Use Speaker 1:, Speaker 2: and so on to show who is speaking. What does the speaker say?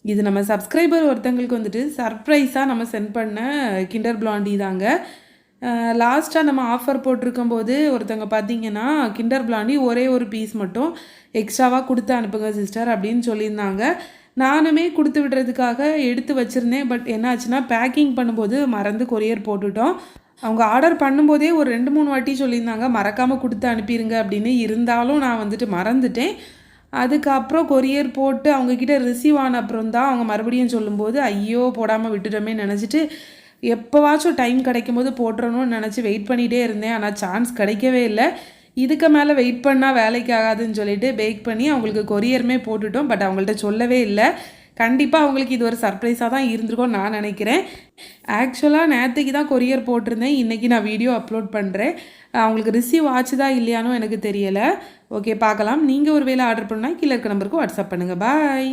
Speaker 1: இது நம்ம சப்ஸ்கிரைபர் ஒருத்தங்களுக்கு வந்துட்டு சர்ப்ரைஸாக நம்ம சென்ட் பண்ண கிண்டர் பிளாண்டி தாங்க. லாஸ்ட்டாக நம்ம ஆஃபர் போட்டிருக்கும்போது ஒருத்தவங்க பார்த்தீங்கன்னா கிண்டர் பிளாண்டி ஒரே ஒரு பீஸ் மட்டும் எக்ஸ்ட்ராவாக கொடுத்து அனுப்புங்க சிஸ்டர் அப்படின்னு சொல்லியிருந்தாங்க. நானுமே கொடுத்து விடுறதுக்காக எடுத்து வச்சுருந்தேன். பட் என்ன ஆச்சுன்னா பேக்கிங் பண்ணும்போது மறந்து கொரியர் போட்டுட்டோம். அவங்க ஆர்டர் பண்ணும்போதே ஒரு 2-3 வாட்டி சொல்லியிருந்தாங்க மறக்காமல் கொடுத்து அனுப்பிடுங்க அப்படின்னு. இருந்தாலும் நான் வந்துட்டு மறந்துட்டேன். அதுக்கப்புறம் கொரியர் போட்டு அவங்கக்கிட்ட ரிசீவ் ஆன அப்புறம் தான் அவங்க மறுபடியும் சொல்லும்போது ஐயோ போடாமல் விட்டுட்டோமே நினச்சிட்டு எப்போவாச்சும் டைம் கிடைக்கும் போது போட்டுறணும்னு நினச்சி வெயிட் பண்ணிகிட்டே இருந்தேன். ஆனால் சான்ஸ் கிடைக்கவே இல்லை. இதுக்கு மேலே வெயிட் பண்ணால் வேலைக்கு ஆகாதுன்னு சொல்லிட்டு பேக் பண்ணி அவங்களுக்கு கொரியருமே போட்டுட்டோம். பட் அவங்கள்ட்ட சொல்லவே இல்லை. கண்டிப்பாக அவங்களுக்கு இது ஒரு சர்ப்ரைஸாக தான் இருந்திருக்கும்னு நான் நினைக்கிறேன். ஆக்சுவலாக நேற்றுக்கு தான் கொரியர் போட்டிருந்தேன். இன்றைக்கி நான் வீடியோ அப்லோட் பண்ணுறேன். அவங்களுக்கு ரிசீவ் ஆச்சுதா இல்லையானோ எனக்கு தெரியலை. ஓகே பார்க்கலாம். நீங்கள் ஒரு வேளை ஆர்டர் பண்ணால் கீழே இருக்க நம்பருக்கு வாட்ஸ்அப் பண்ணுங்கள். பாய்.